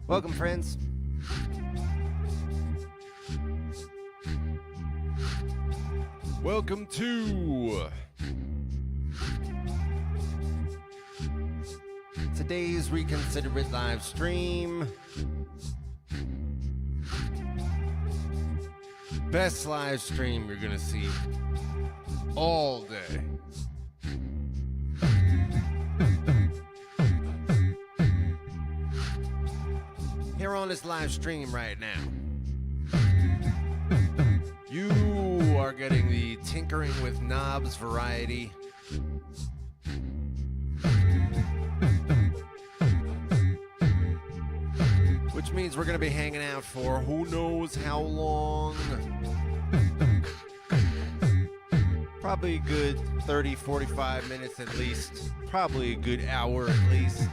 Welcome, friends. Welcome to today's Reconsider It live stream. Best live stream you're gonna see all day. Here on this live stream right now, you are getting the tinkering with knobs variety. Which means we're going to be hanging out for who knows how long. Probably a good 30, 45 minutes at least. Probably a good hour at least.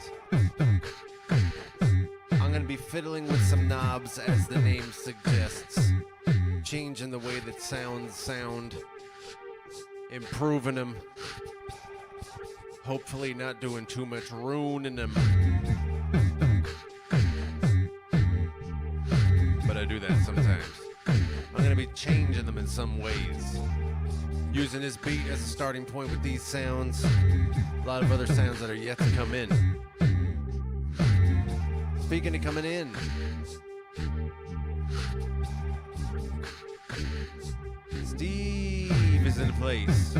I'm going to be fiddling with some knobs, as the name suggests. Changing the way that sounds sound. Improving them. Hopefully not doing too much ruining them. But I do that sometimes. I'm going to be changing them in some ways. Using this beat as a starting point with these sounds. A lot of other sounds that are yet to come in. Speaking of coming in, Steve is in place.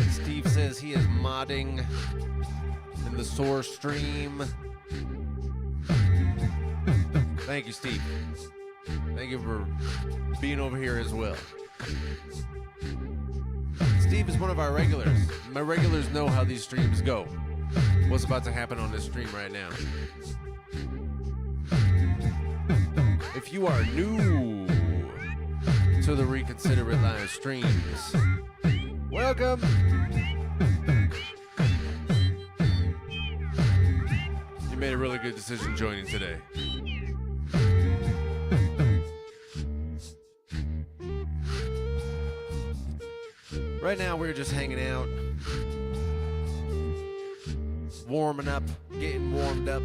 Steve says he is modding in the source stream. Thank you, Steve. Thank you for being over here as well. Steve is one of our regulars. My regulars know how these streams go. What's about to happen on this stream right now. If you are new to the Reconsider It live streams, welcome. You made a really good decision joining today. Right now we're just hanging out, warming up, getting warmed up.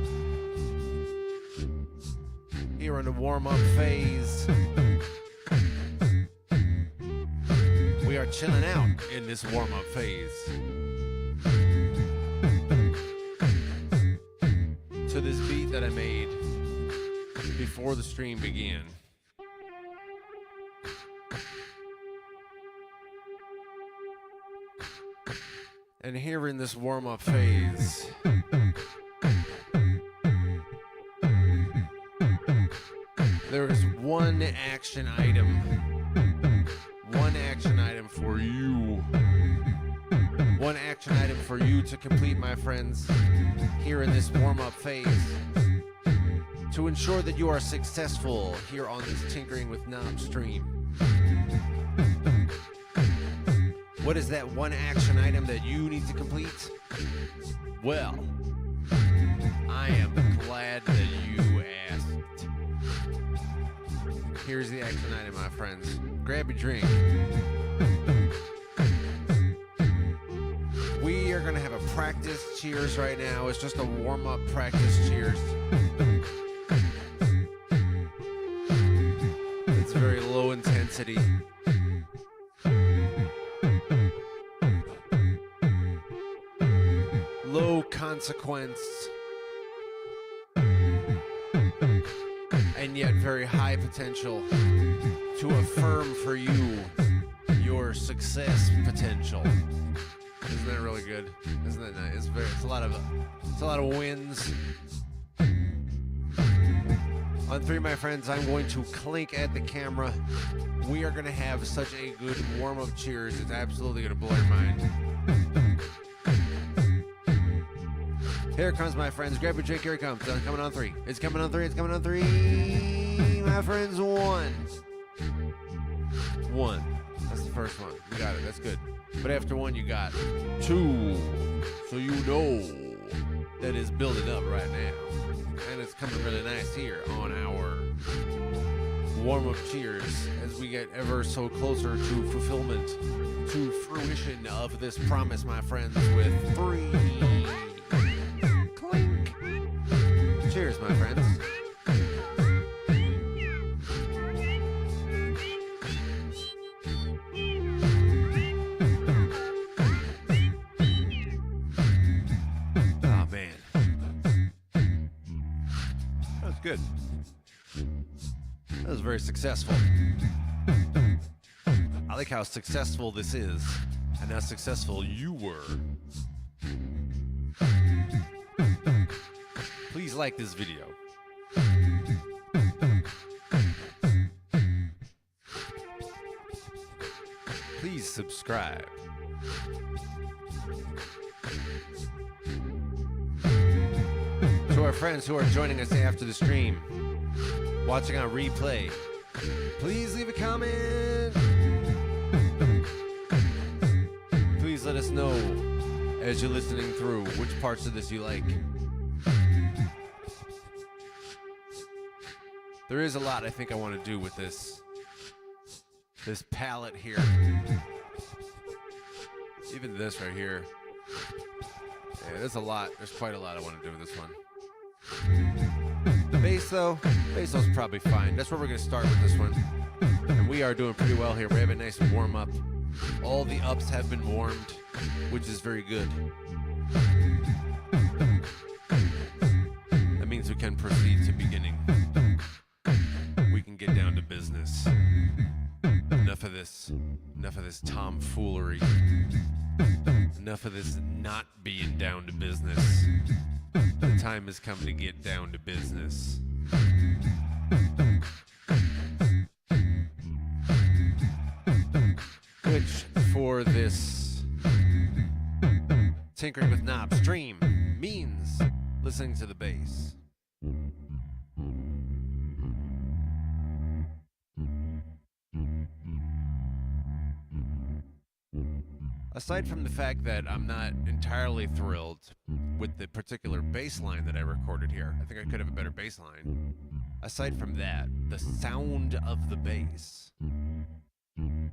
Here in the warm-up phase. We are chilling out in this warm-up phase. To this beat that I made before the stream began. And here in this warm-up phase, there is one action item for you. One action item for you to complete, my friends, here in this warm-up phase, to ensure that you are successful here on this Tinkering with Knob stream. What is that one action item that you need to complete? Well, I am glad that you asked. Here's the action item, my friends. Grab your drink. We are going to have a practice cheers right now. It's just a warm-up practice cheers. It's very low intensity. Low consequence, and yet very high potential to affirm for you your success potential. Isn't that really good? Isn't that nice? It's a lot of wins. On three, my friends, I'm going to clink at the camera. We are going to have such a good warm-up cheers. It's absolutely going to blow your mind. Here it comes, my friends. Grab your drink. Here it comes. It's coming on three. It's coming on three. It's coming on three. My friends, one. That's the first one. You got it. That's good. But after one, you got two. So you know that it's building up right now. And it's coming really nice here on our warm-up cheers as we get ever so closer to fulfillment, to fruition of this promise, my friends, with 3. Clink. Cheers, my friends. Oh, man. That was good. That was very successful. I like how successful this is and how successful you were. Please like this video. Please subscribe. To our friends who are joining us after the stream, watching on replay, please leave a comment. Please let us know as you're listening through which parts of this you like. There is a lot I think I want to do with this palette here. Even this right here. Yeah, there's a lot. There's quite a lot I want to do with this one. The bass, though, bass is probably fine. That's where we're going to start with this one. And we are doing pretty well here. We have a nice warm up. All the ups have been warmed, which is very good. That means we can proceed to beginning. We can get down to business. Enough of this tomfoolery. Enough of this not being down to business. The time has come to get down to business. Which, for this Tinkering with Knob stream, means listening to the bass. Aside from the fact that I'm not entirely thrilled with the particular bass line that I recorded here, I think I could have a better bass line. Aside from that, the sound of the bass, I'm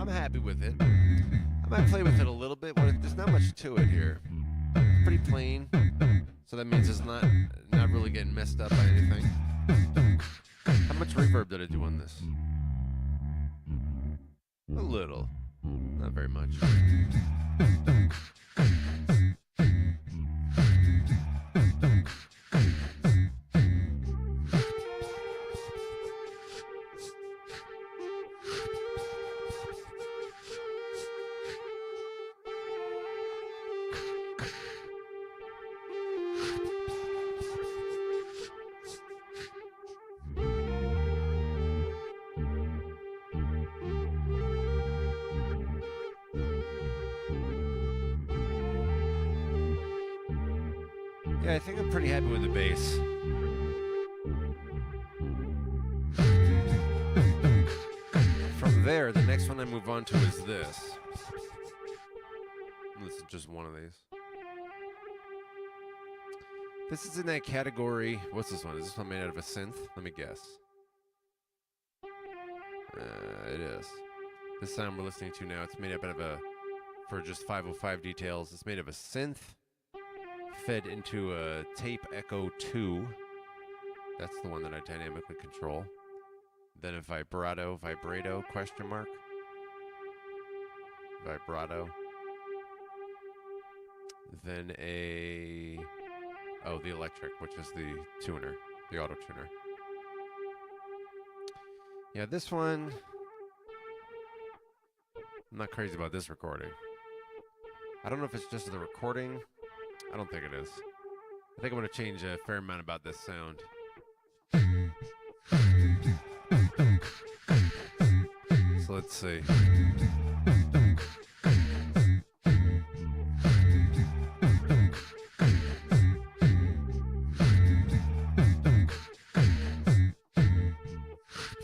happy with it. I might play with it a little bit, but there's not much to it here. Pretty plain, so that means it's not really getting messed up by anything. How much reverb did I do on this? A little. Not very much. Yeah, I think I'm pretty happy with the bass. From there, the next one I move on to is this. This is just one of these. This is in that category. What's this one? Is this one made out of a synth? Let me guess. It is. This sound we're listening to now, it's made up out of a, for just 505 details, it's made of a synth fed into a Tape Echo 2. That's the one that I dynamically control. Then a vibrato, question mark. Vibrato. Then the electric, which is the tuner, the auto tuner. Yeah, this one, I'm not crazy about this recording. I don't know if it's just the recording. I don't think it is. I think I'm going to change a fair amount about this sound. So let's see.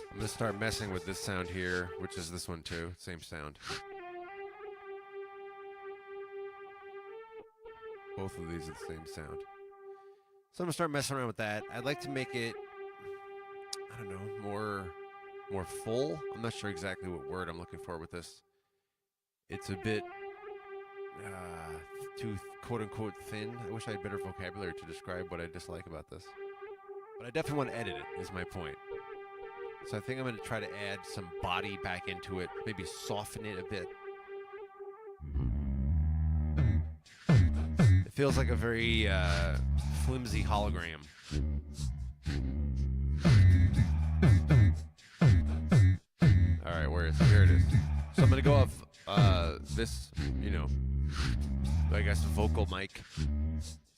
I'm going to start messing with this sound here, which is this one too. Same sound. Both of these are the same sound. So I'm gonna start messing around with that. I'd like to make it, I don't know, more full. I'm not sure exactly what word I'm looking for with this. It's a bit too quote unquote thin. I wish I had better vocabulary to describe what I dislike about this. But I definitely want to edit it, is my point. So I think I'm going to try to add some body back into it, maybe soften it a bit. It feels like a very flimsy hologram. All right, where is it? Here it is. So I'm going to go off this, I guess vocal mic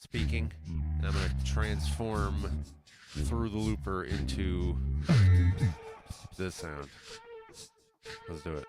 speaking, and I'm going to transform through the looper into this sound. Let's do it.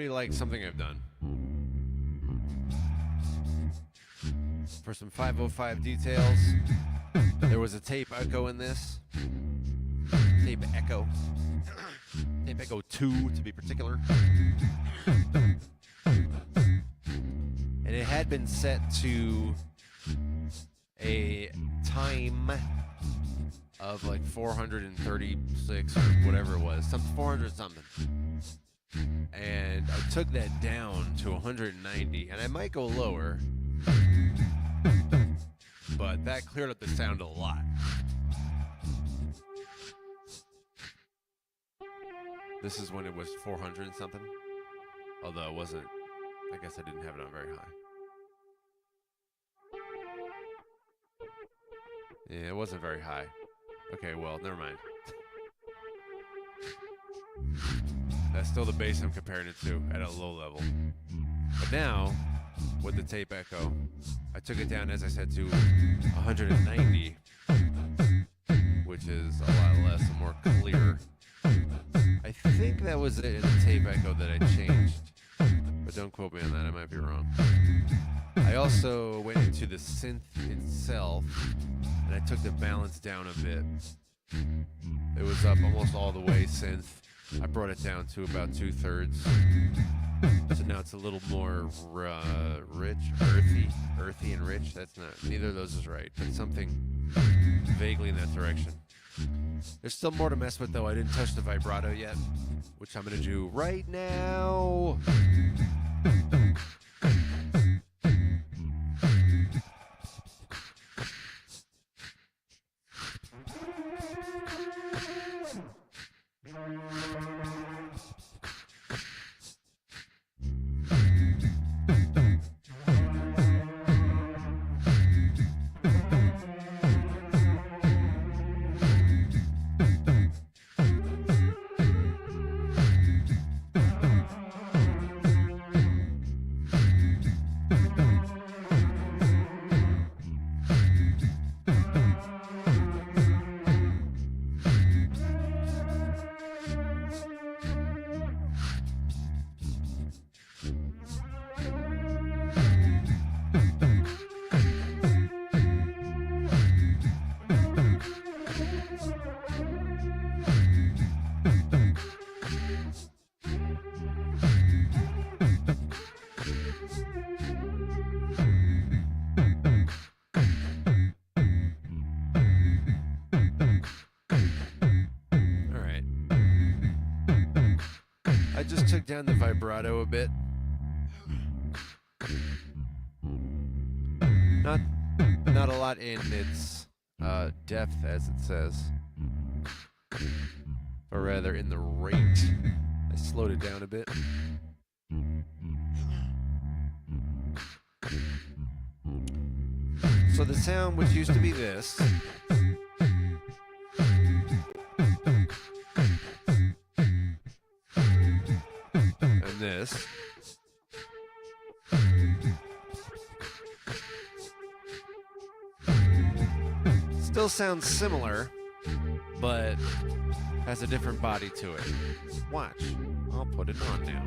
Like something I've done. For some 505 details, there was a tape echo in this. Tape echo. Tape echo 2 to be particular. And it had been set to a time of like 436 or whatever it was, some 400 something. And I took that down to 190, and I might go lower, but that cleared up the sound a lot. This is when it was 400 and something, although it wasn't, I guess I didn't have it on very high. Yeah, it wasn't very high. Okay, well, never mind. That's still the bass I'm comparing it to at a low level. But now, with the tape echo, I took it down, as I said, to 190, which is a lot less and more clear. I think that was it in the tape echo that I changed, but don't quote me on that, I might be wrong. I also went into the synth itself, and I took the balance down a bit. It was up almost all the way synth. I brought it down to about 2/3. So now it's a little more rich, earthy and rich. That's not, neither of those is right, but something vaguely in that direction. There's still more to mess with though. I didn't touch the vibrato yet, which I'm gonna do right now. just took down the vibrato a bit. Not a lot in its depth, as it says, or rather in the rate. I slowed it down a bit. So the sound, which used to be this, and this, still sounds similar, but has a different body to it. Watch. I'll put it on now.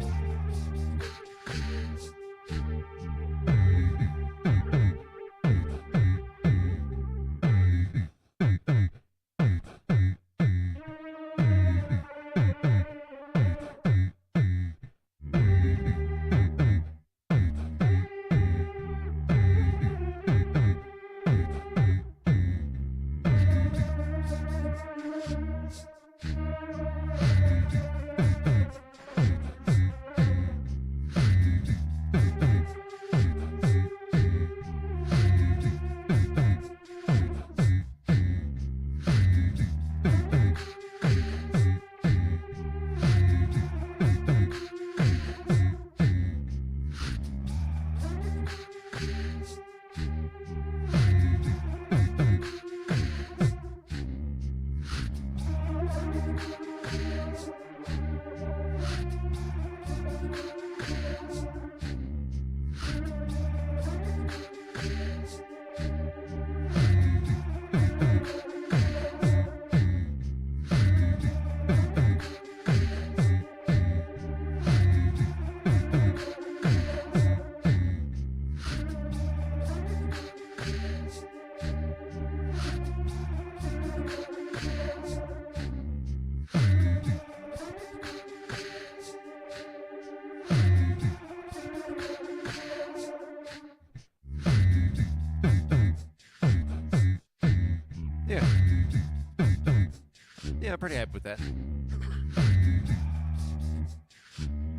Yeah, I'm pretty happy with that.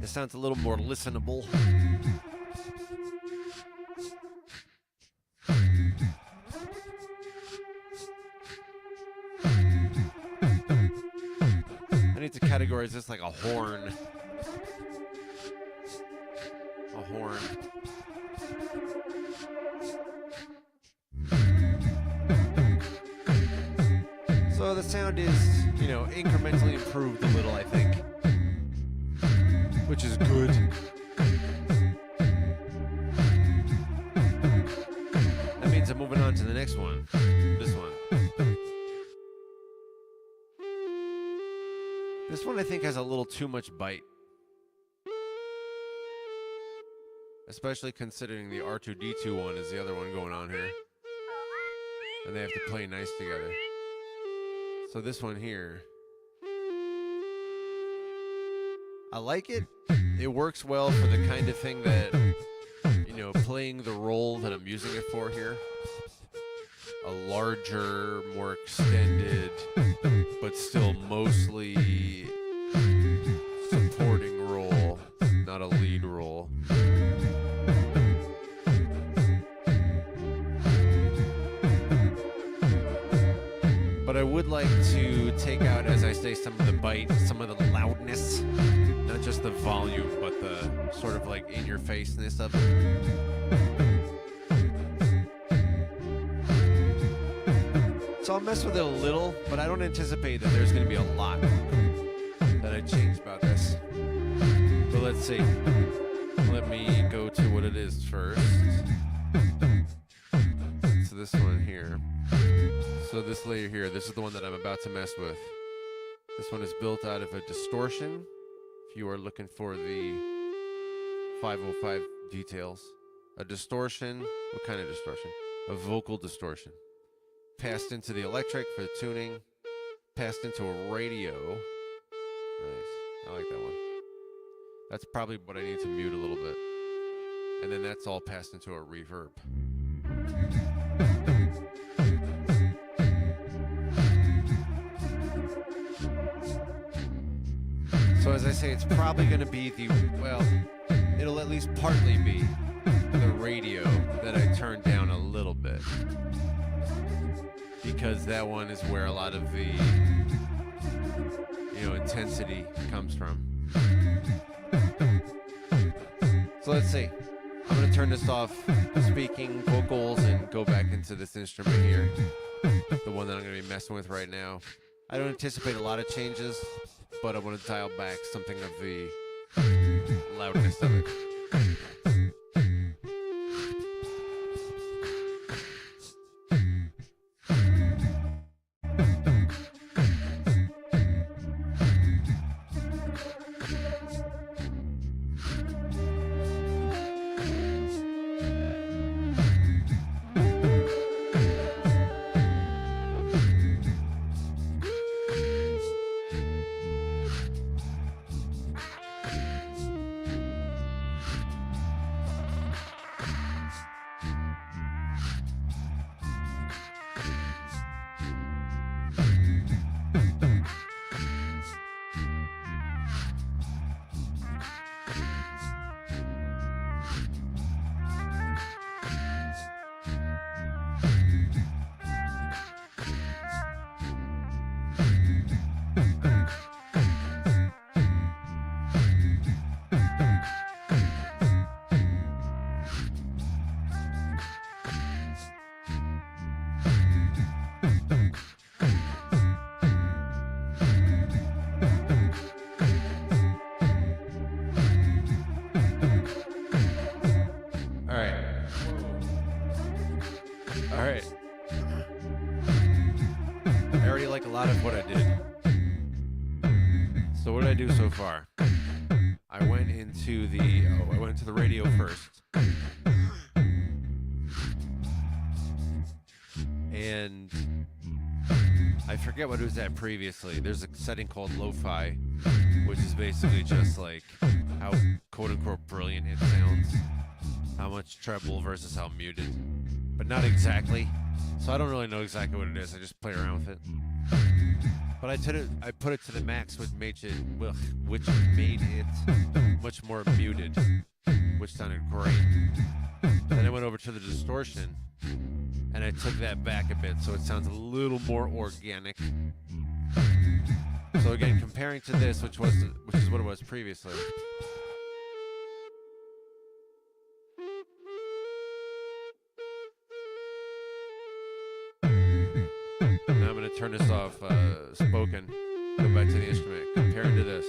It sounds a little more listenable. I need to categorize this like a horn. A horn. So the sound is, incrementally improved a little, I think. Which is good. That means I'm moving on to the next one. This one. This one I think has a little too much bite. Especially considering the R2-D2 one is the other one going on here. And they have to play nice together. So this one here, I like it. It works well for the kind of thing that, playing the role that I'm using it for here. A larger, more extended, but still mostly supporting role, not a lead role. But I would like to take out, as I say, some of the bite, some of the loudness, not just the volume, but the sort of like in-your-faceness of it. So I'll mess with it a little, but I don't anticipate that there's going to be a lot that I change about this. But let's see. Let me go to what it is first. So this one here. So this layer here, this is the one that I'm about to mess with. This one is built out of a distortion. If you are looking for the 505 details. A distortion. What kind of distortion? A vocal distortion. Passed into the electric for the tuning. Passed into a radio. Nice. I like that one. That's probably what I need to mute a little bit. And then that's all passed into a reverb. So as I say, it's probably going to be it'll at least partly be the radio that I turned down a little bit, because that one is where a lot of the intensity comes from. So let's see. I'm going to turn this off, speaking, vocals, and go back into this instrument here, the one that I'm going to be messing with right now. I don't anticipate a lot of changes, but I want to dial back something of the loudness of it. So far, I went into the radio first, and I forget what it was at previously. There's a setting called lo-fi, which is basically just like how quote-unquote brilliant it sounds, how much treble versus how muted, but not exactly. So I don't really know exactly what it is. I just play around with it. But I put it to the max, which made it much more muted, which sounded great. Then I went over to the distortion, and I took that back a bit, so it sounds a little more organic. So again, comparing to this, which is what it was previously. Now I'm going to turn this off, spoken, go back to the instrument, comparing to this.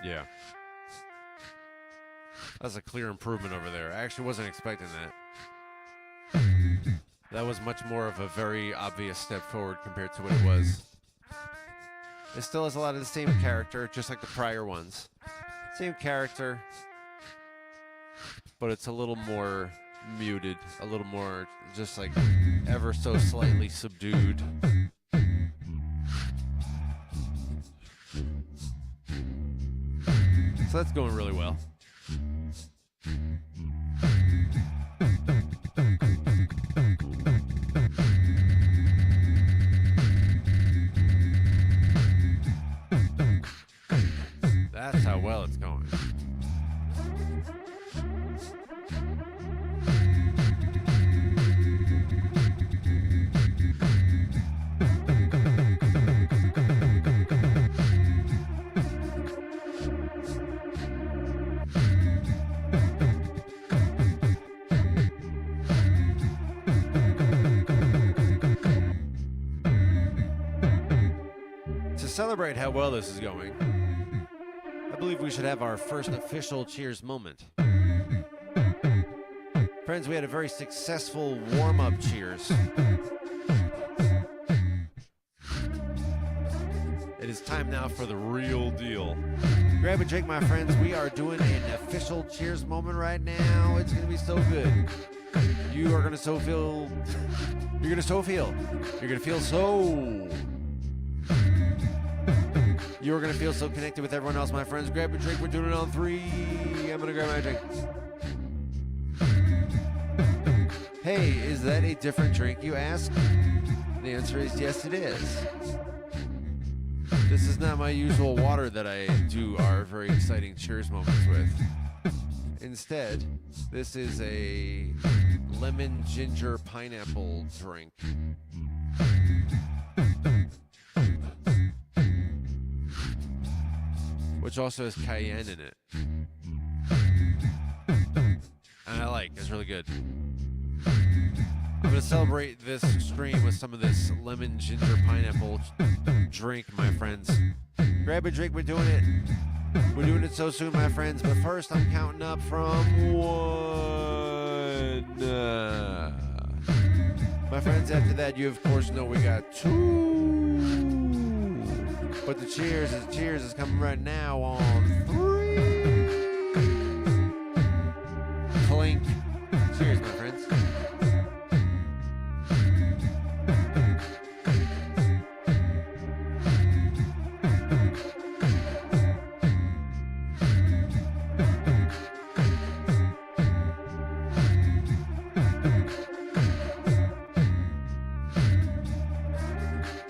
Yeah. That's a clear improvement over there. I actually wasn't expecting that. That was much more of a very obvious step forward compared to what it was It still has a lot of the same character, just like the prior ones. Same character, but it's a little more muted, a little more just like ever so slightly subdued. So that's going really well. That's how well it's going. To celebrate how well this is going, I believe we should have our first official cheers moment. Friends, we had a very successful warm-up cheers. It is time now for the real deal. Grab a drink, my friends. We are doing an official cheers moment right now. It's going to be so good. You are going to so feel... You're going to so feel. You're going to feel so... You're going to feel so connected with everyone else, my friends. Grab a drink. We're doing it on 3. I'm going to grab my drink. Hey, is that a different drink, you ask? The answer is yes, it is. This is not my usual water that I do our very exciting cheers moments with. Instead, this is a lemon ginger pineapple drink. Which also has cayenne in it. And I like, it's really good. I'm going to celebrate this stream with some of this lemon ginger pineapple drink, my friends. Grab a drink, we're doing it. We're doing it so soon, my friends. But first, I'm counting up from 1. My friends, after that, you of course know we got 2. But the cheers is coming right now on 3. Clink. Cheers, my friends.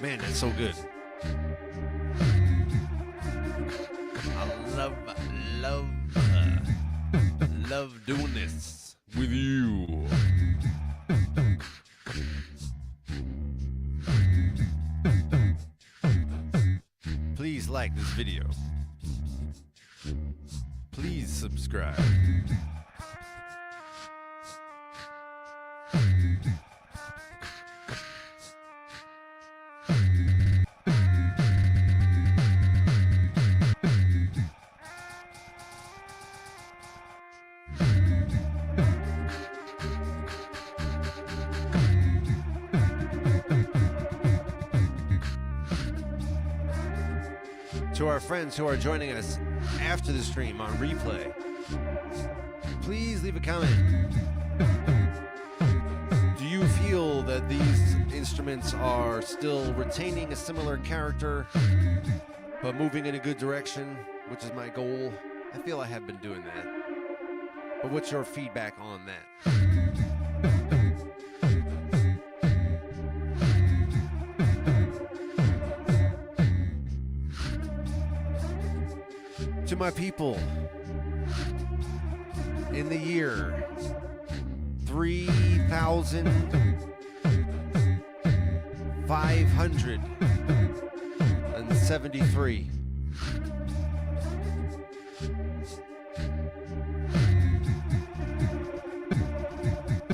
Man, that's so good. I love doing this with you. Please like this video. Please subscribe. To our friends who are joining us after the stream on replay, please leave a comment. Do you feel that these instruments are still retaining a similar character, but moving in a good direction, which is my goal? I feel I have been doing that. But what's your feedback on that? To my people, in the year 3,573,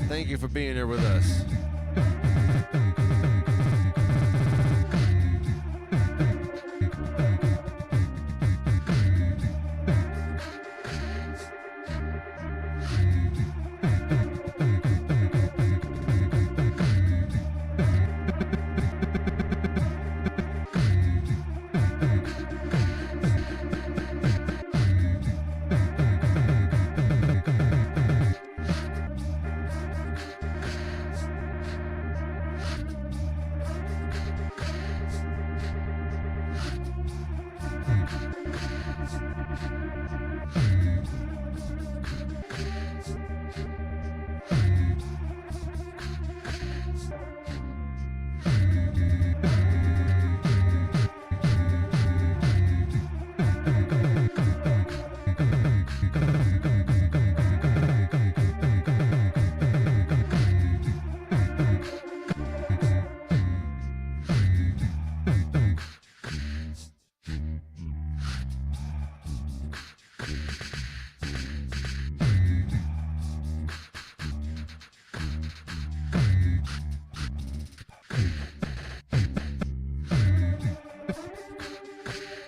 thank you for being here with us.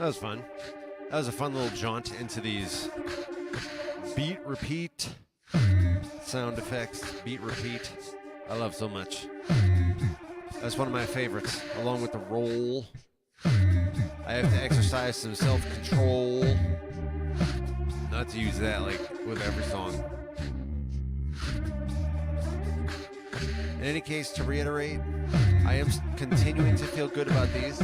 was fun. That was a fun little jaunt into these beat repeat sound effects. Beat repeat. I love so much. That's one of my favorites, along with the roll. I have to exercise some self-control not to use that like with every song. In any case, to reiterate, I am continuing to feel good about these.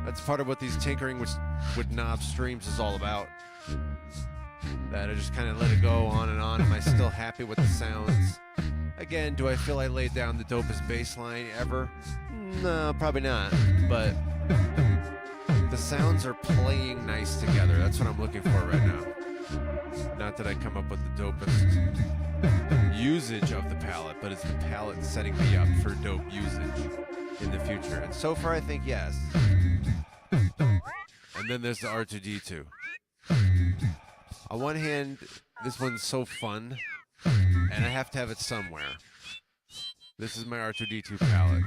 That's part of what these tinkering with knob streams is all about. That I just kind of let it go on and on. Am I still happy with the sounds? Again, do I feel I laid down the dopest bass line ever? No, probably not. But the sounds are playing nice together. That's what I'm looking for right now. Not that I come up with the dopest usage of the palette, but it's the palette setting me up for dope usage in the future. And so far, I think yes. And then there's the R2D2. On one hand, this one's so fun, and I have to have it somewhere. This is my R2D2 palette.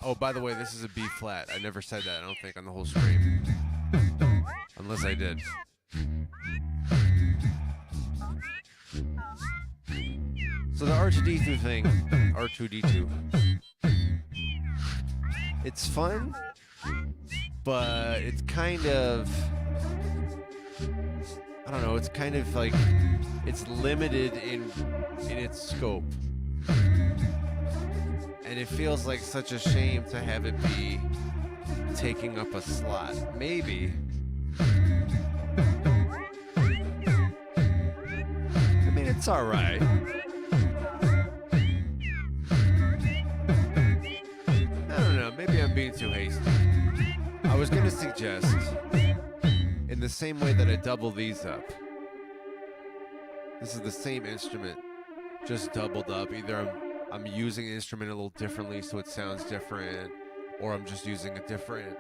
Oh, by the way, this is a B flat. I never said that, I don't think, on the whole stream. Unless I did. So the R2D2 thing, R2D2, it's fun, but it's kind of, I don't know, it's kind of like, it's limited in its scope. And it feels like such a shame to have it be taking up a slot. Maybe. I mean, it's alright. I don't know, maybe I'm being too hasty. I was going to suggest, in the same way that I double these up, this is the same instrument, just doubled up. Either I'm using the instrument a little differently so it sounds different, or I'm just using a different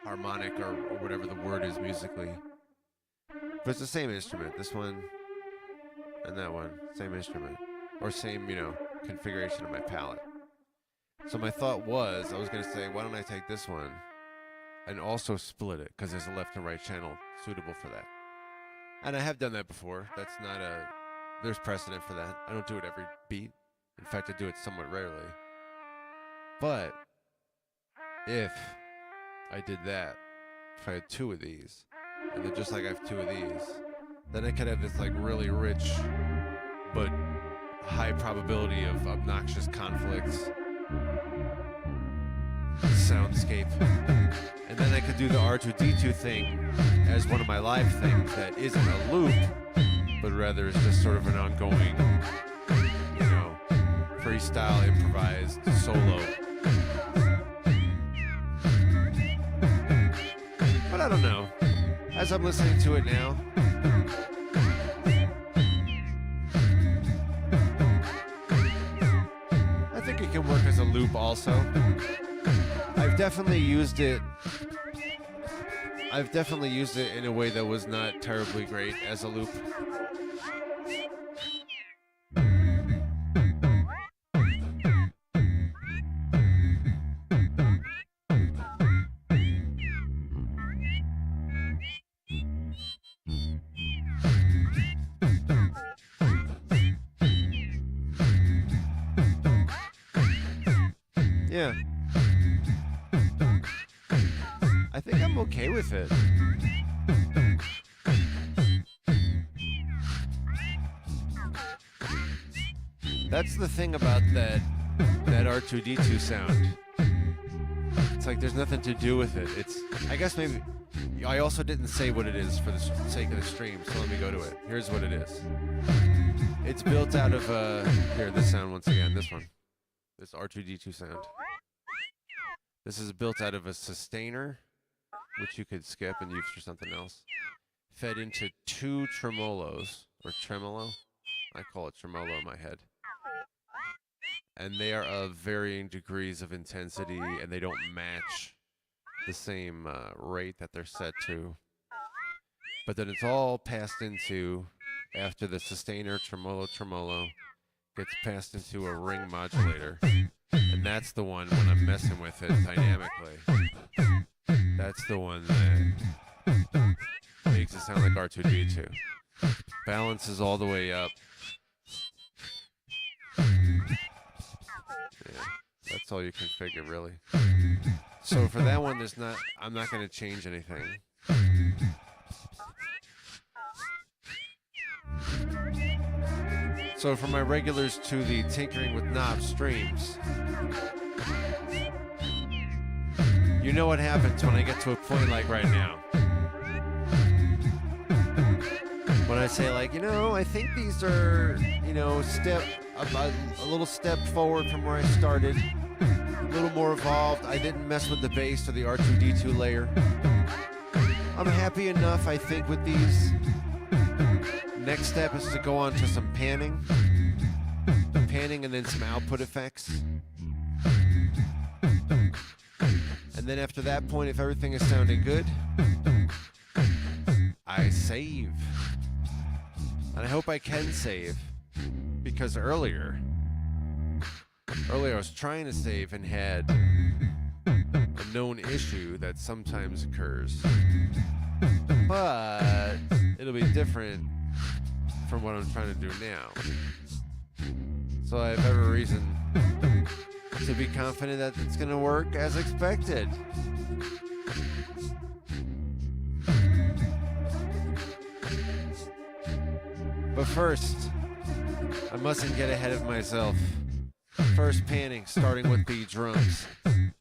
harmonic or whatever the word is musically. But it's the same instrument, this one and that one, same instrument, or same, configuration of my palette. So my thought was, I was going to say, why don't I take this one and also split it, because there's a left and right channel suitable for that. And I have done that before. That's not there's precedent for that. I don't do it every beat. In fact, I do it somewhat rarely. But if I did that, if I had two of these, and then just like I have two of these, then I could have this like really rich but high probability of obnoxious conflicts soundscape. And then I could do the R2D2 thing as one of my live things that isn't a loop, but rather is just sort of an ongoing, freestyle, improvised, solo. But I don't know. As I'm listening to it now, I think it can work as a loop also. I've definitely used it in a way that was not terribly great as a loop. Yeah. I think I'm okay with it. That's the thing about that R2D2 sound. It's like there's nothing to do with it. I guess maybe I also didn't say what it is for the sake of the stream, so let me go to it. Here's what it is. It's built out of here, this sound once again, this one. This R2D2 sound. This is built out of a sustainer, which you could skip and use for something else, fed into two tremolos, or tremolo. I call it tremolo in my head. And they are of varying degrees of intensity, and they don't match the same rate that they're set to. But then it's all passed into, after the sustainer, tremolo, gets passed into a ring modulator. And And that's the one when I'm messing with it dynamically. That's the one that makes it sound like R2D2. Balance is all the way up. Yeah, that's all you can figure, really. So for that one, I'm not going to change anything. So from my regulars to the tinkering with knob streams, you know what happens when I get to a point like right now. When I say like, I think these are, a little step forward from where I started, a little more evolved. I didn't mess with the bass or the R2D2 layer. I'm happy enough, I think, with these. Next step is to go on to some panning and then some output effects. And then after that point, if everything is sounding good, I save. And I hope I can save, because earlier I was trying to save and had a known issue that sometimes occurs. But it'll be different from what I'm trying to do now. So I have every reason to be confident that it's going to work as expected. But first, I mustn't get ahead of myself. First panning, starting with the drums. I'm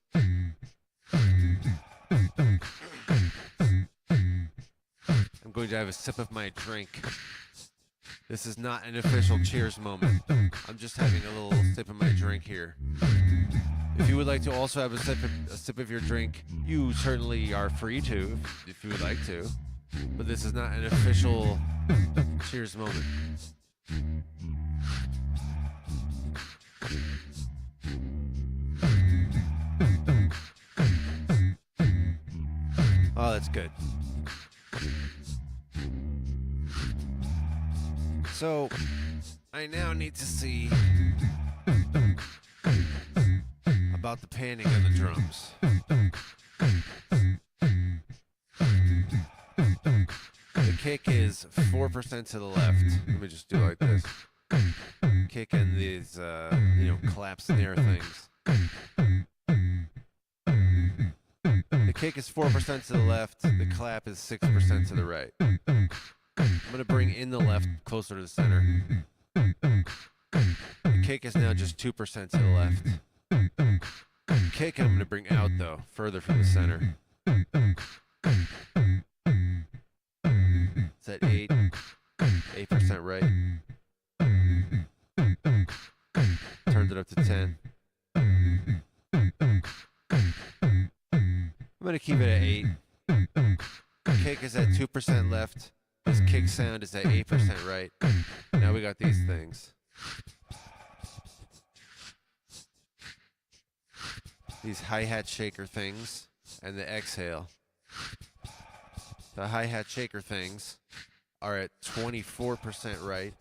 going to have a sip of my drink. This is not an official cheers moment. I'm just having a little sip of my drink here. If you would like to also have a sip of your drink, you certainly are free to, if you would like to. But this is not an official cheers moment. Oh, that's good. So, I now need to see about the panning on the drums. The kick is 4% to the left. Let me just do like this. Kick and these, clap snare things. The kick is 4% to the left. The clap is 6% to the right. I'm going to bring in the left closer to the center. The kick is now just 2% to the left. The kick I'm going to bring out, though, further from the center. It's at 8% right. Turned it up to 10. I'm going to keep it at 8. The kick is at 2% left. This kick sound is at 8% right. Now we got these things. These hi-hat shaker things and the exhale. The hi-hat shaker things are at 24% right.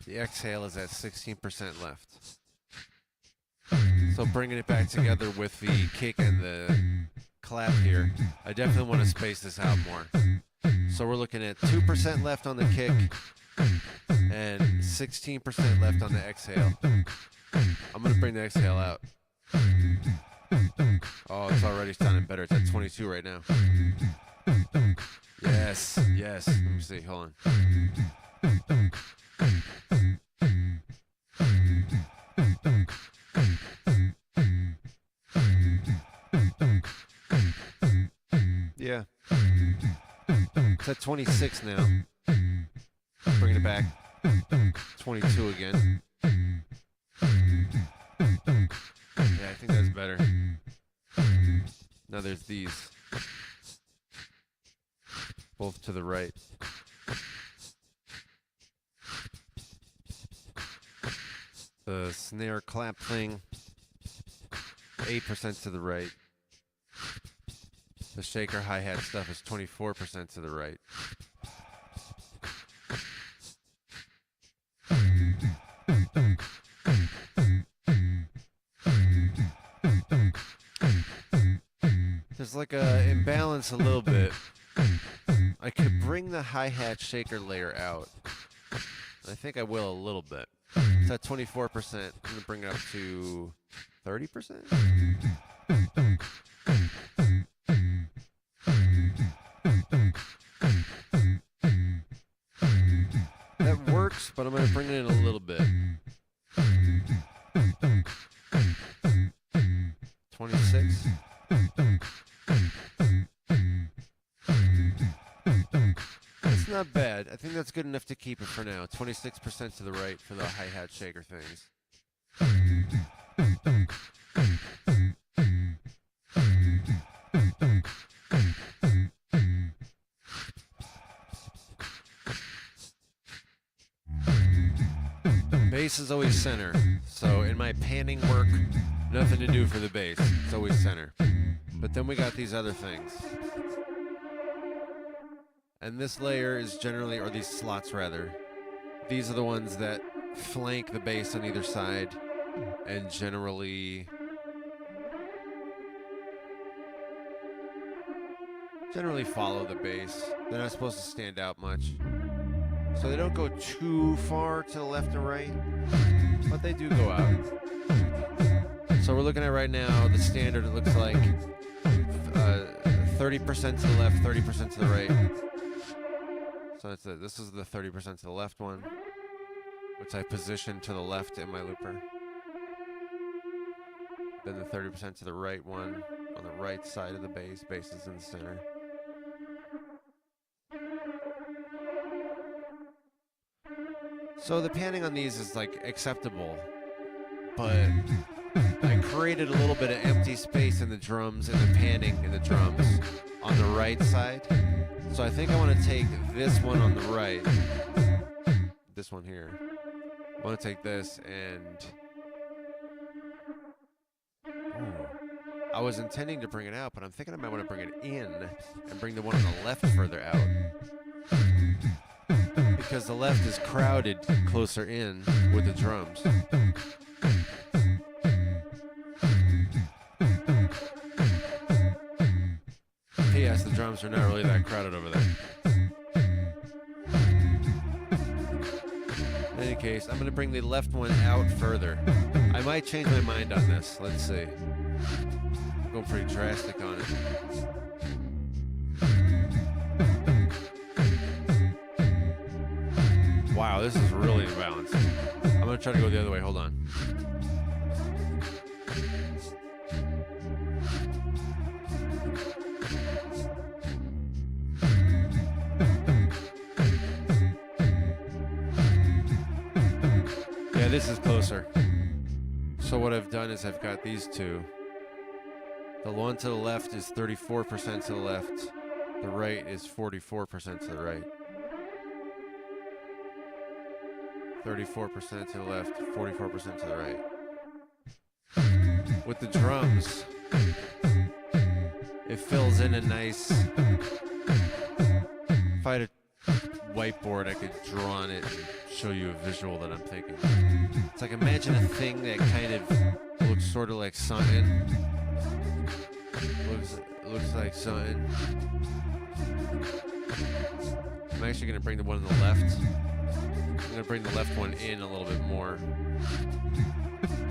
The exhale is at 16% left. So bringing it back together with the kick and the clap here, I definitely want to space this out more. So we're looking at 2% left on the kick and 16% left on the exhale. I'm going to bring the exhale out. Oh, it's already sounding better. It's at 22 right now. Yes. Let me see. Hold on. Yeah. It's at 26 now. Bringing it back. 22 again. Yeah, I think that's better. Now there's these. Both to the right. The snare clap thing, 8% to the right. The shaker hi-hat stuff is 24% to the right. there's like a imbalance a little bit. I could bring the hi-hat shaker layer out. I think I will a little bit. It's at 24%. I'm gonna bring it up to 30%. That works, but I'm gonna bring it in a little bit. 26. That's not bad. I think that's good enough to keep it for now. 26% to the right for the hi-hat shaker things. Bass is always center. So in my panning work, nothing to do for the bass. It's always center. But then we got these other things. And this layer is generally, or these slots rather, these are the ones that flank the bass on either side and generally follow the bass. They're not supposed to stand out much. So they don't go too far to the left and right, but they do go out. So we're looking at right now, the standard, it looks like 30% to the left, 30% to the right. So that's it. This is the 30% to the left one, which I position to the left in my looper. Then the 30% to the right one on the right side of the bass. Bass is in the center. So the panning on these is like acceptable, but I created a little bit of empty space in the drums and the panning in the drums on the right side. So I think I want to take this one on the right, this one here. I want to take this and I was intending to bring it out, but I'm thinking I might want to bring it in and bring the one on the left further out. Because the left is crowded closer in with the drums. P.S. The drums are not really that crowded over there. In any case, I'm going to bring the left one out further. I might change my mind on this. Let's see. I'm going pretty drastic on it. Wow, this is really imbalanced. I'm going to try to go the other way. Hold on. Yeah, this is closer. So what I've done is I've got these two. The one to the left is 34% to the left. The right is 44% to the right. 34% to the left, 44% to the right. With the drums, it fills in a nice... If I had a whiteboard, I could draw on it and show you a visual that I'm thinking. It's like, imagine a thing that kind of looks sort of like something. Looks like something. I'm actually going to bring the one on the left. I'm going to bring the left one in a little bit more.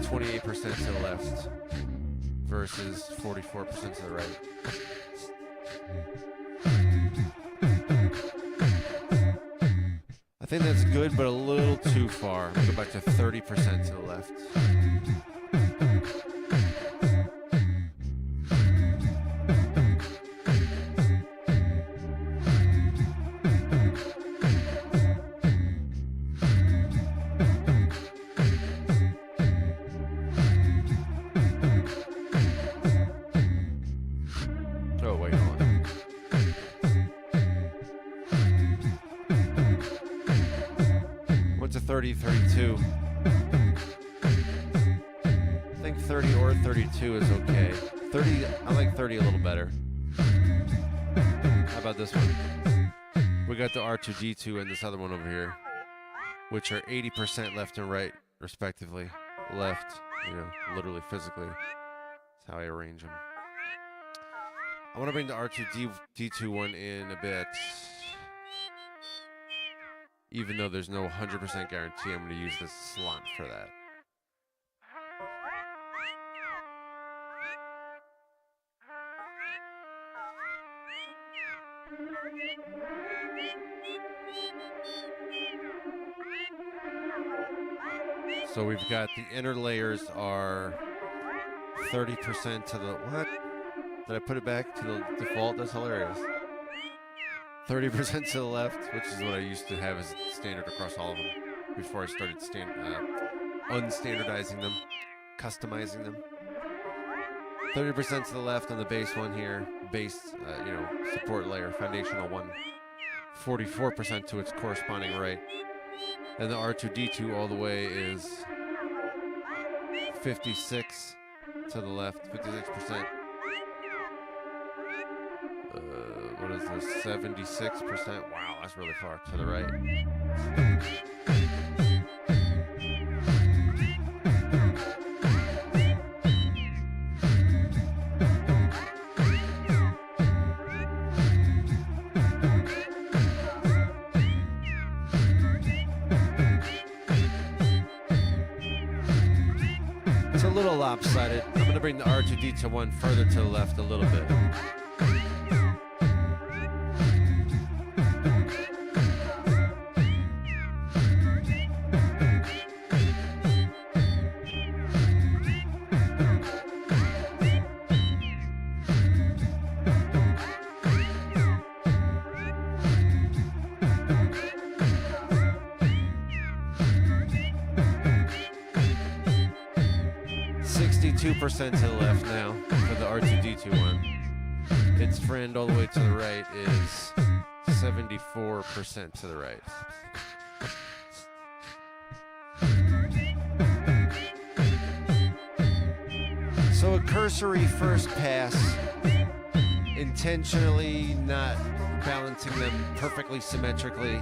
28% to the left versus 44% to the right. I think that's good, but a little too far. Go back to 30% to the left. Oh, wait, hold on. What's a 30, 32? I think 30 or 32 is okay. 30, I like 30 a little better. How about this one? We got the R2D2 and this other one over here, which are 80% left and right, respectively. Left, you know, literally physically. That's how I arrange them. I want to bring the R2D2 one in a bit. Even though there's no 100% guarantee I'm going to use this slot for that. So we've got the inner layers are 30% to the... What? Did I put it back to the default? That's hilarious. 30% to the left, which is what I used to have as standard across all of them before I started unstandardizing them, customizing them. 30% to the left on the base one here, base, support layer, foundational one. 44% to its corresponding right. And the R2D2 all the way is 56 to the left, 56%. What is this? 76%. Wow, that's really far to the right. It's a little lopsided. I'm going to bring the R2D2 one further to the left a little bit. 2% to the left now for the R2D2 one. Its friend all the way to the right is 74% to the right. So a cursory first pass, intentionally not balancing them perfectly symmetrically,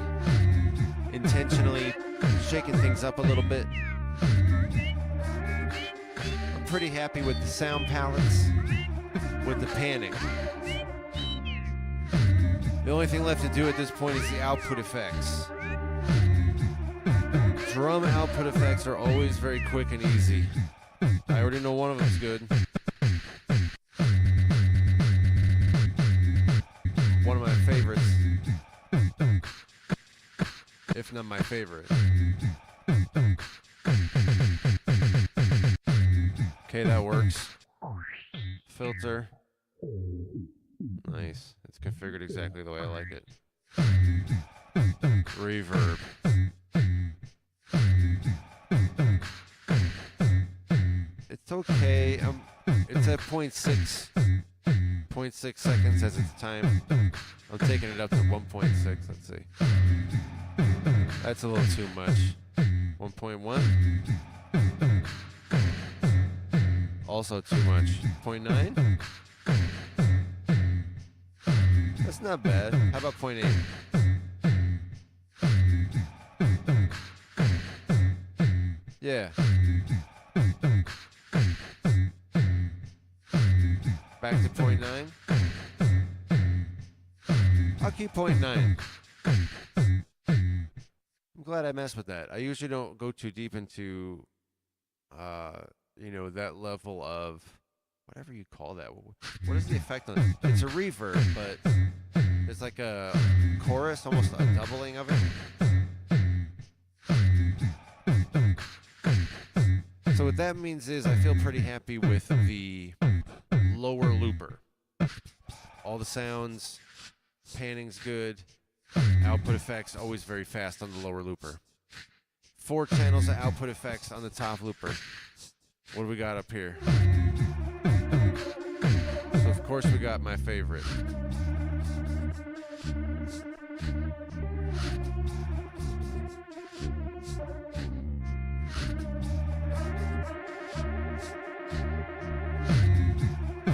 intentionally shaking things up a little bit. Pretty happy with the sound palettes, with the panning. The only thing left to do at this point is the output effects. Drum output effects are always very quick and easy. I already know one of them's good. One of my favorites, if not my favorite. Okay, that works. Filter. Nice. It's configured exactly the way I like it. Reverb. It's okay. It's at 0.6 seconds as its time. I'm taking it up to 1.6. Let's see. That's a little too much. 1.1. Also too much. 0.9? That's not bad. How about 0.8? Yeah. Back to 0.9. I'll keep 0.9. I'm glad I messed with that. I usually don't go too deep into that level of whatever you call that. What is the effect on it? It's a reverb, but it's like a chorus, almost a doubling of it. So what that means is I feel pretty happy with the lower looper. All the sounds, panning's good, output effects always very fast on the lower looper. 4 channels of output effects on the top looper. What do we got up here? So of course we got my favorite.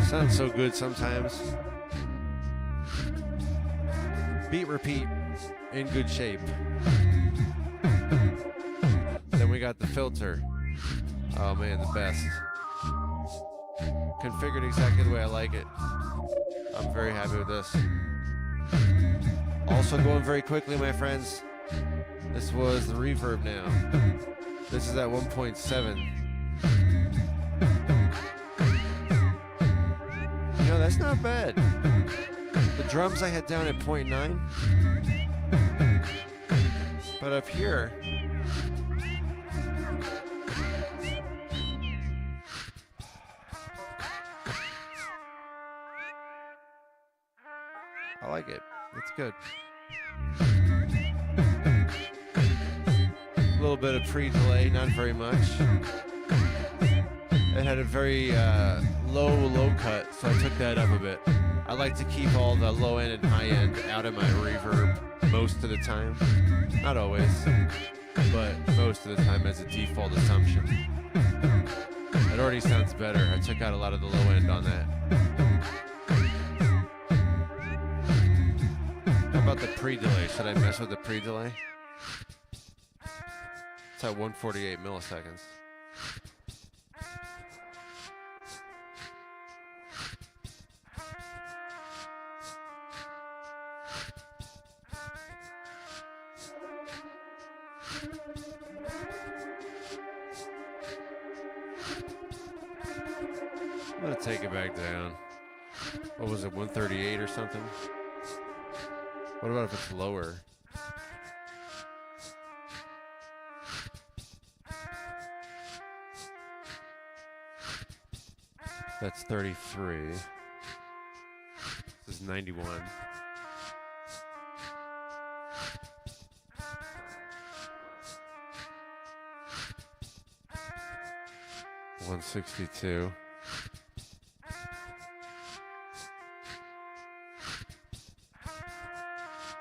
Sounds so good sometimes. Beat repeat in good shape. Then we got the filter. Oh man, the best. Configured exactly the way I like it. I'm very happy with this. Also going very quickly, my friends. This was the reverb now. This is at 1.7. You know, that's not bad. The drums I had down at 0.9. But up here, I like it. It's good. A little bit of pre-delay, not very much. It had a very low cut, so I took that up a bit. I like to keep all the low end and high end out of my reverb most of the time. Not always, but most of the time as a default assumption. It already sounds better. I took out a lot of the low end on that. How about the pre-delay? Should I mess with the pre-delay? It's at 148 milliseconds. I'm gonna take it back down. What was it, 138 or something? What about if it's lower? That's 33. This is 91. $162.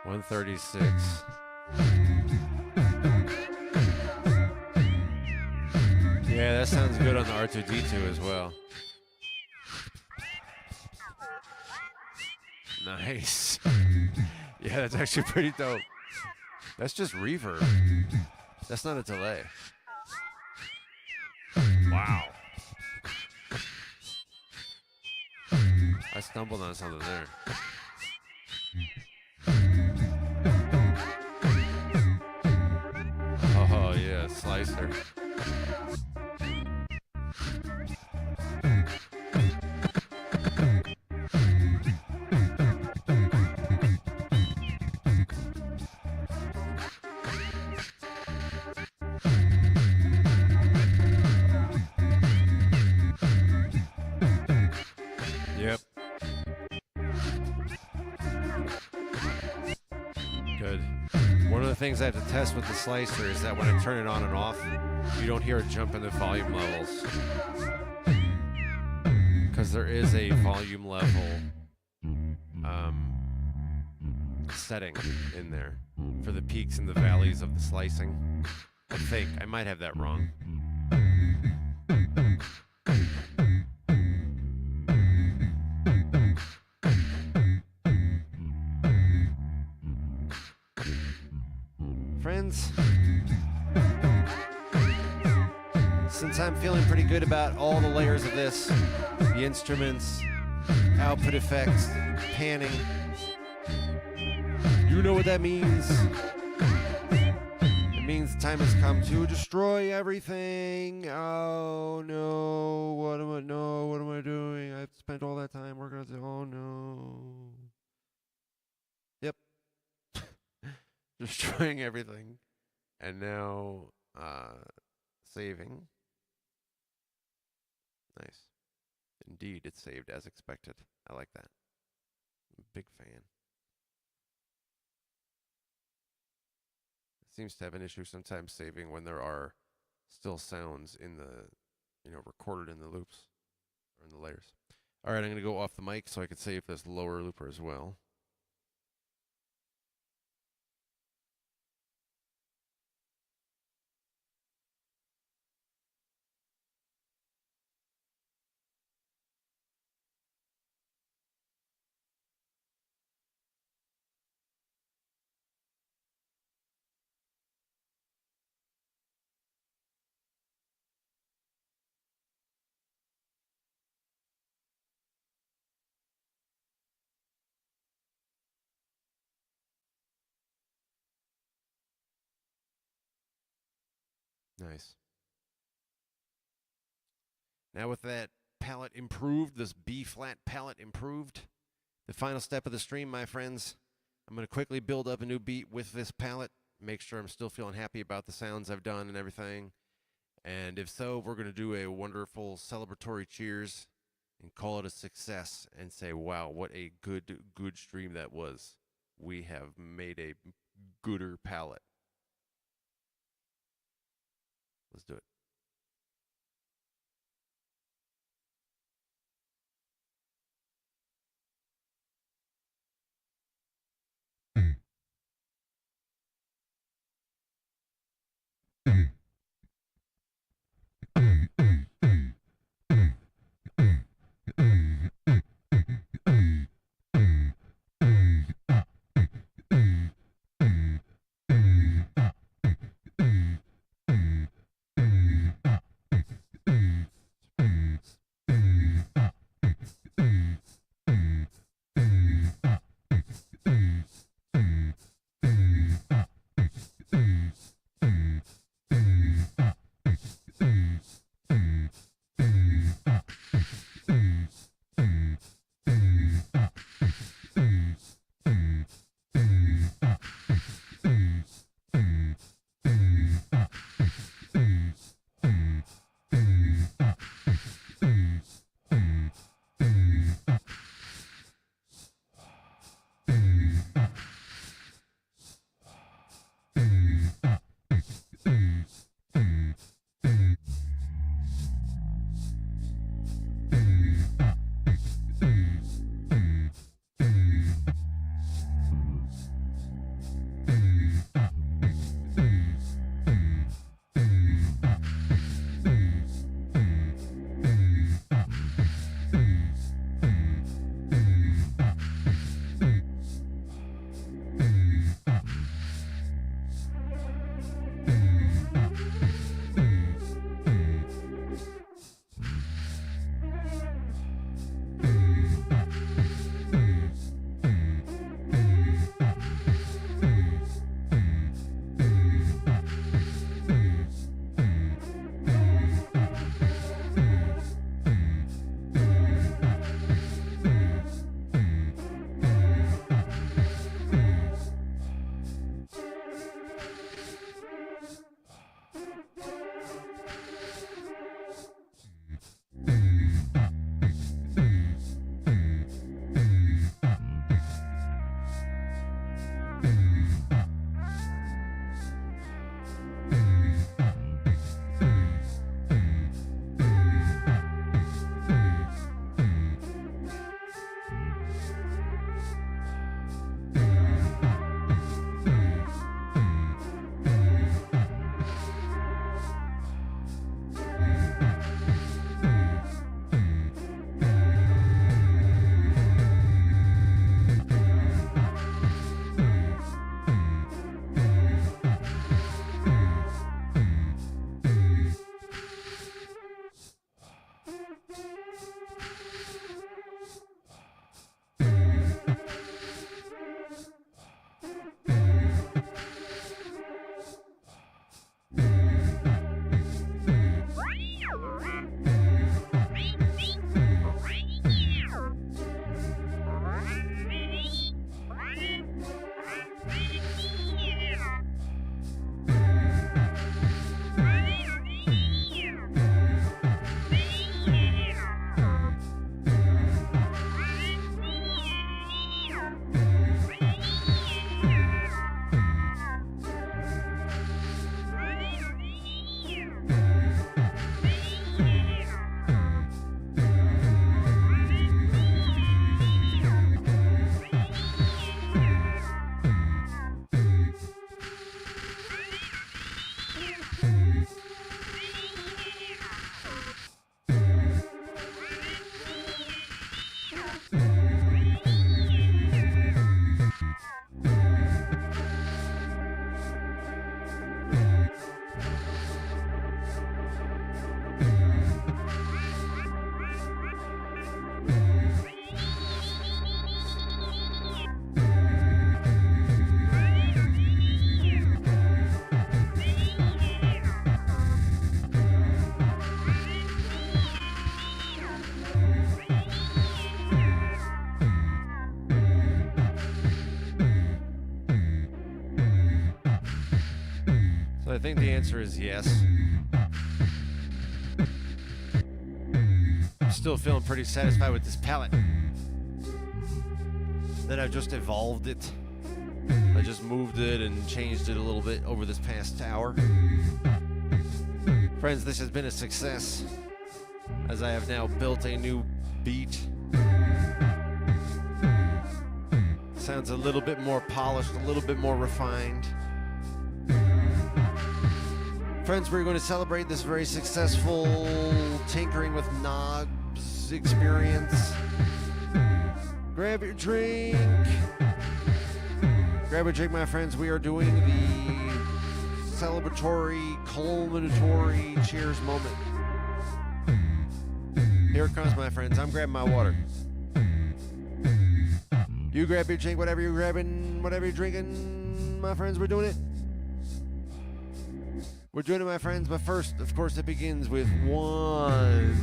$136. Yeah, that sounds good on the R2D2 as well. Nice. Yeah, that's actually pretty dope. That's just reverb. That's not a delay. Wow. I stumbled on something there. Oh, yeah, slicer. Yep. Good. One of the things I have to test with the slicer is that when I turn it on and off, you don't hear a jump in the volume levels. Because there is a volume level setting in there for the peaks and the valleys of the slicing. I think. I might have that wrong. Friends, since I'm feeling pretty good about all the layers of this, the instruments, output effects, panning, you know what that means. It means the time has come to destroy everything. Oh no, what am I doing? I've spent all that time working on this. Oh no. Yep. Destroying everything. And now saving. Nice. Indeed, it's saved as expected. I like that. I'm a big fan. It seems to have an issue sometimes saving when there are still sounds in the, recorded in the loops or in the layers. All right, I'm going to go off the mic so I can save this lower looper as well. Nice. Now with that palette improved, this B flat palette improved, the final step of the stream, my friends, I'm going to quickly build up a new beat with this palette, make sure I'm still feeling happy about the sounds I've done and everything. And if so, we're going to do a wonderful celebratory cheers and call it a success and say, wow, what a good stream that was. We have made a gooder palette. Let's do it. I think the answer is yes. I'm still feeling pretty satisfied with this palette. Then I've just evolved it. I just moved it and changed it a little bit over this past hour. Friends, this has been a success, as I have now built a new beat. Sounds a little bit more polished, a little bit more refined. Friends, we're going to celebrate this very successful tinkering with knobs experience. Grab your drink. Grab a drink, my friends. We are doing the celebratory, culminatory cheers moment. Here it comes, my friends. I'm grabbing my water. You grab your drink, whatever you're grabbing, whatever you're drinking, my friends, we're doing it. We're doing it, my friends, but first, of course, it begins with one.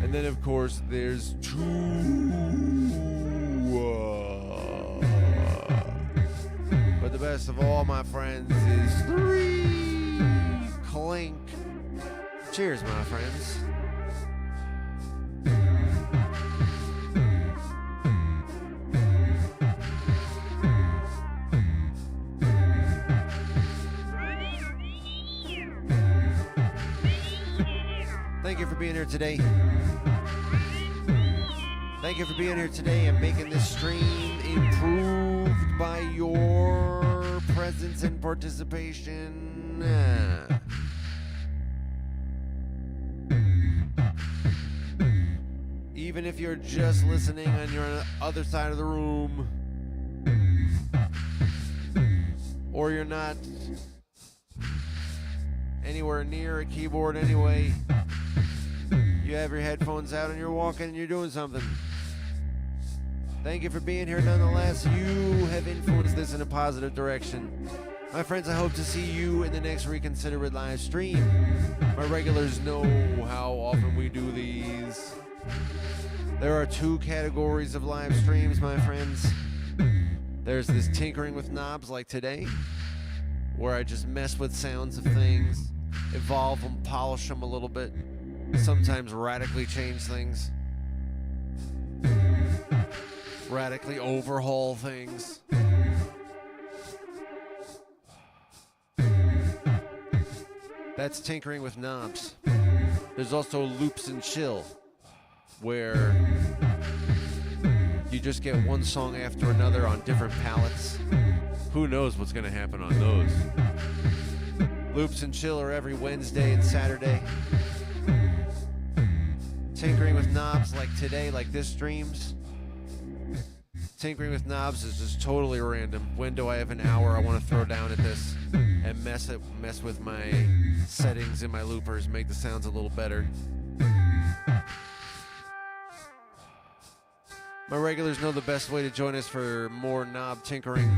And then, of course, there's two. But the best of all, my friends, is three. Clink. Cheers, my friends. Thank you for being here today. Thank you for being here today and making this stream improved by your presence and participation. Even if you're just listening and you're on the other side of the room, or you're not anywhere near a keyboard anyway, you have your headphones out and you're walking and you're doing something. Thank you for being here nonetheless. You have influenced this in a positive direction. My friends, I hope to see you in the next Reconsider It live stream. My regulars know how often we do these. There are two categories of live streams, my friends. There's this tinkering with knobs like today, where I just mess with sounds of things, evolve them, polish them a little bit, sometimes radically change things, radically overhaul things. That's tinkering with knobs. There's also loops and chill, where you just get one song after another on different palettes. Who knows what's going to happen on those? Loops and chill are every Wednesday and Saturday. Tinkering with knobs like today, like this streams. Tinkering with knobs is just totally random. When do I have an hour I want to throw down at this and mess with my settings in my loopers, make the sounds a little better. My regulars know the best way to join us for more knob tinkering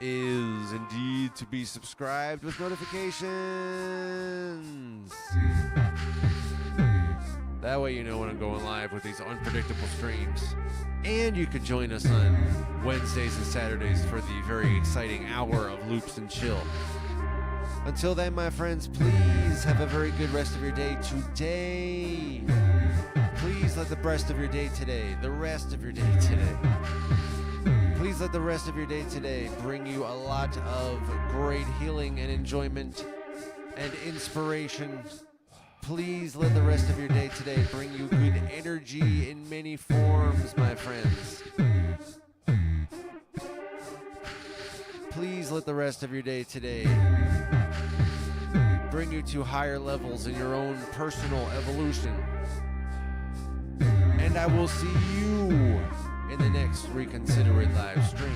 is indeed to be subscribed with notifications. That way you know when I'm going live with these unpredictable streams. And you can join us on Wednesdays and Saturdays for the very exciting hour of Loops and Chill. Until then, my friends, please have a very good rest of your day today. Please let the rest of your day today, please let the rest of your day today bring you a lot of great healing and enjoyment and inspiration. Please let the rest of your day today bring you good energy in many forms, my friends. Please let the rest of your day today bring you to higher levels in your own personal evolution. And I will see you in the next Reconsider It live stream.